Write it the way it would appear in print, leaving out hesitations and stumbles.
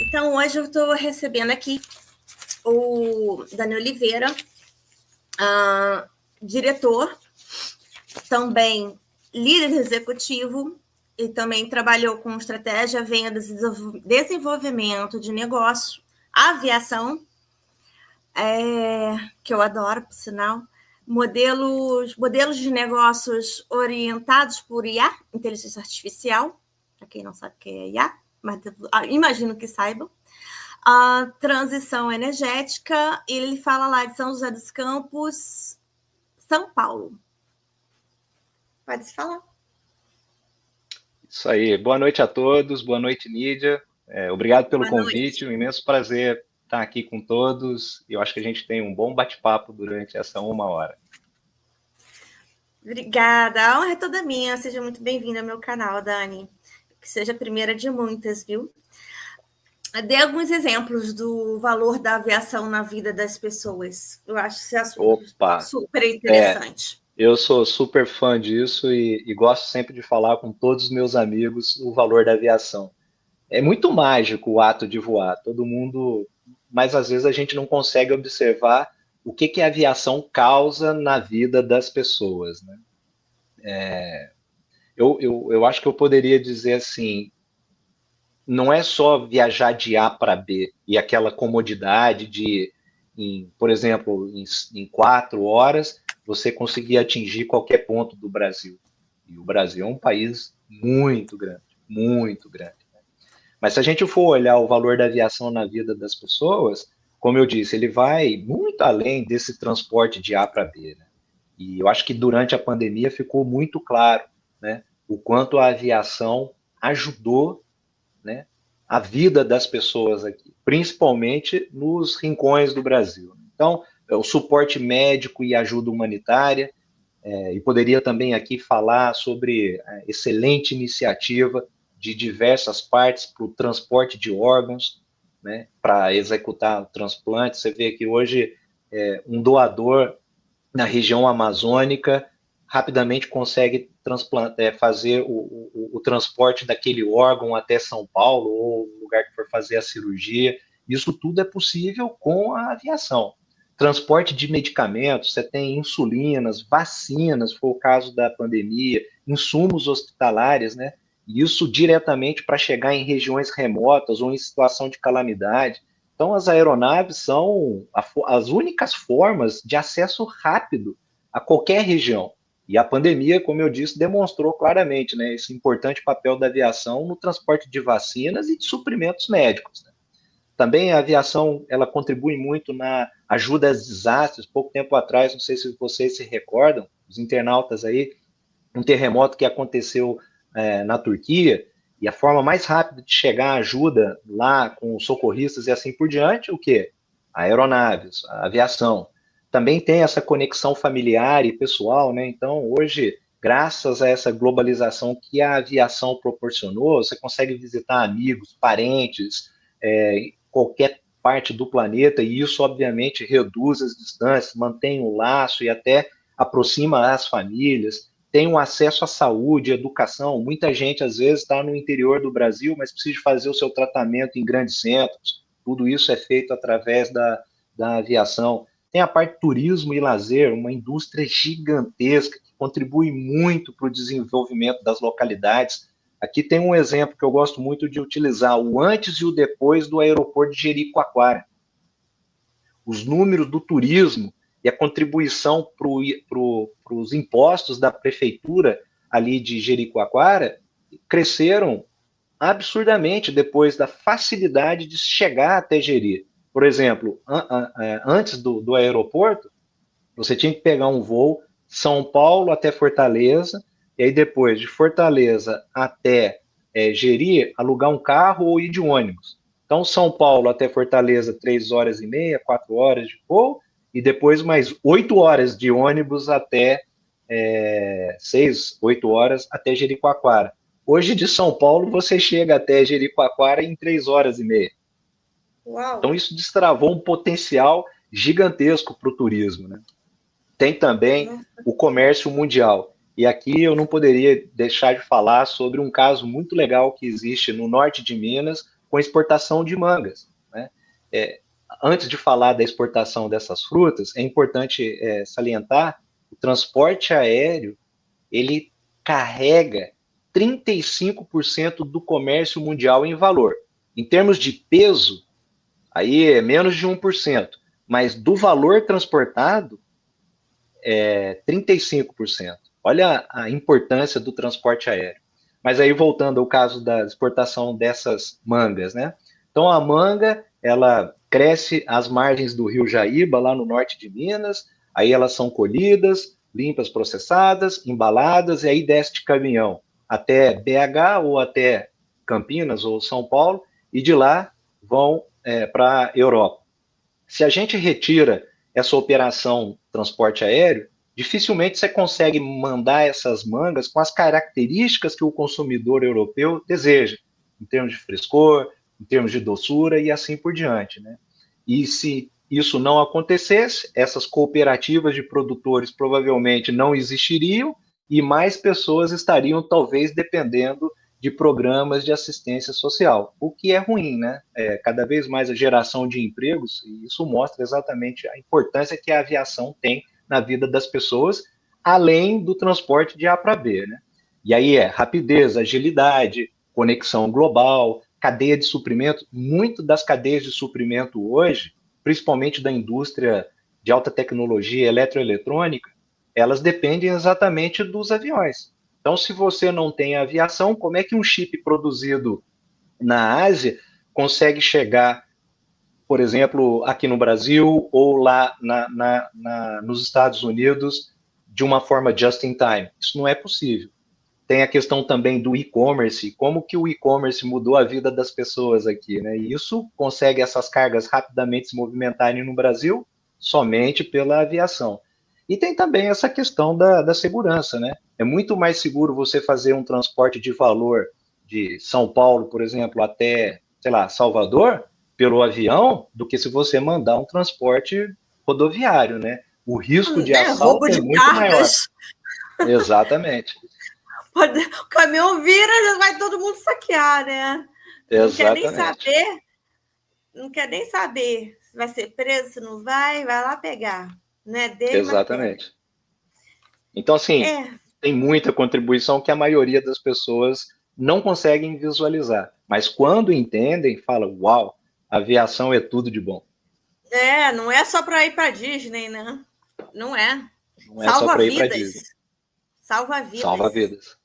Então, hoje eu estou recebendo aqui o Dani Oliveira, diretor, também líder executivo, e também trabalhou com estratégia, vendas e desenvolvimento de negócio, aviação, que eu adoro, por sinal, modelos de negócios orientados por IA, inteligência artificial, para quem não sabe o que é IA, mas imagino que saibam. A transição energética, ele fala lá de São José dos Campos, São Paulo. Pode se falar. Isso aí. Boa noite a todos. Boa noite, Nídia. Obrigado pelo convite. Um imenso prazer estar aqui com todos. Eu acho que a gente tem um bom bate-papo durante essa 1 hora. Obrigada. A honra é toda minha. Seja muito bem-vinda ao meu canal, Dani. Que seja a primeira de muitas, viu? Dê alguns exemplos do valor da aviação na vida das pessoas. Eu acho esse assunto super interessante. Eu sou super fã disso e gosto sempre de falar com todos os meus amigos o valor da aviação. É muito mágico o ato de voar, todo mundo, mas às vezes a gente não consegue observar o que a aviação causa na vida das pessoas, né? Eu acho que eu poderia dizer assim, não é só viajar de A para B e aquela comodidade de, por exemplo, em 4 horas, você conseguir atingir qualquer ponto do Brasil. E o Brasil é um país muito grande, muito grande. Né? Mas se a gente for olhar o valor da aviação na vida das pessoas, como eu disse, ele vai muito além desse transporte de A para B. Né? E eu acho que durante a pandemia ficou muito claro, né, o quanto a aviação ajudou, né, a vida das pessoas aqui, principalmente nos rincões do Brasil. Então, o suporte médico e ajuda humanitária, e poderia também aqui falar sobre a excelente iniciativa de diversas partes para o transporte de órgãos, né, para executar o transplante. Você vê que hoje um doador na região amazônica rapidamente consegue fazer o transporte daquele órgão até São Paulo, ou o lugar que for fazer a cirurgia. Isso tudo é possível com a aviação. Transporte de medicamentos, você tem insulinas, vacinas, foi o caso da pandemia, insumos hospitalares, né? Isso diretamente para chegar em regiões remotas ou em situação de calamidade. Então, as aeronaves são as únicas formas de acesso rápido a qualquer região. E a pandemia, como eu disse, demonstrou claramente, né, esse importante papel da aviação no transporte de vacinas e de suprimentos médicos. Né? Também a aviação ela contribui muito na ajuda a desastres. Pouco tempo atrás, não sei se vocês se recordam, os internautas aí, um terremoto que aconteceu na Turquia, e a forma mais rápida de chegar à ajuda lá com os socorristas e assim por diante, o quê? Aeronaves, a aviação. Também tem essa conexão familiar e pessoal, né? Então, hoje, graças a essa globalização que a aviação proporcionou, você consegue visitar amigos, parentes, qualquer parte do planeta, e isso, obviamente, reduz as distâncias, mantém o laço e até aproxima as famílias. Tem um acesso à saúde, educação. Muita gente, às vezes, está no interior do Brasil, mas precisa fazer o seu tratamento em grandes centros. Tudo isso é feito através da aviação. Tem a parte de turismo e lazer, uma indústria gigantesca que contribui muito para o desenvolvimento das localidades. Aqui tem um exemplo que eu gosto muito de utilizar, o antes e o depois do aeroporto de Jericoacoara. Os números do turismo e a contribuição para os impostos da prefeitura ali de Jericoacoara cresceram absurdamente depois da facilidade de chegar até Jeri. Por exemplo, antes do aeroporto, você tinha que pegar um voo São Paulo até Fortaleza, e aí depois de Fortaleza até Jeri, alugar um carro ou ir de ônibus. Então, São Paulo até Fortaleza, 3 horas e meia, 4 horas de voo, e depois mais 8 horas de ônibus até 6, 8 horas até Jericoacoara. Hoje, de São Paulo, você chega até Jericoacoara em 3 horas e meia. Uau. Então, isso destravou um potencial gigantesco para o turismo. Né? Tem também o comércio mundial. E aqui eu não poderia deixar de falar sobre um caso muito legal que existe no norte de Minas, com a exportação de mangas, né? Antes de falar da exportação dessas frutas, é importante salientar o transporte aéreo, ele carrega 35% do comércio mundial em valor. Em termos de peso, aí é menos de 1%, mas do valor transportado, 35%. Olha a importância do transporte aéreo. Mas aí, voltando ao caso da exportação dessas mangas, né? Então, a manga, ela cresce às margens do rio Jaíba, lá no norte de Minas, aí elas são colhidas, limpas, processadas, embaladas, e aí desce de caminhão até BH ou até Campinas ou São Paulo, e de lá vão para a Europa. Se a gente retira essa operação transporte aéreo, dificilmente você consegue mandar essas mangas com as características que o consumidor europeu deseja, em termos de frescor, em termos de doçura e assim por diante, né? E se isso não acontecesse, essas cooperativas de produtores provavelmente não existiriam e mais pessoas estariam talvez dependendo de programas de assistência social, o que é ruim, né? Cada vez mais a geração de empregos, e isso mostra exatamente a importância que a aviação tem na vida das pessoas, além do transporte de A para B, né? E aí rapidez, agilidade, conexão global, cadeia de suprimento. Muito das cadeias de suprimento hoje, principalmente da indústria de alta tecnologia eletroeletrônica, elas dependem exatamente dos aviões. Então, se você não tem aviação, como é que um chip produzido na Ásia consegue chegar, por exemplo, aqui no Brasil ou lá nos Estados Unidos de uma forma just in time? Isso não é possível. Tem a questão também do e-commerce, como que o e-commerce mudou a vida das pessoas aqui, né? E isso consegue essas cargas rapidamente se movimentarem no Brasil somente pela aviação. E tem também essa questão da segurança, né? É muito mais seguro você fazer um transporte de valor de São Paulo, por exemplo, até, sei lá, Salvador, pelo avião, do que se você mandar um transporte rodoviário, né? O risco de Roubo assalto é de muito maior. cargas. Exatamente. O caminhão vira, já vai todo mundo saquear, né? Exatamente. Não quer nem saber se vai ser preso, se não vai lá pegar. Né? Exatamente. Então, assim, tem muita contribuição que a maioria das pessoas não conseguem visualizar. Mas quando entendem, falam, uau, aviação é tudo de bom. Não é só para ir para Disney, né? Não é. Não é só para ir para Disney. Salva vidas. Salva vidas.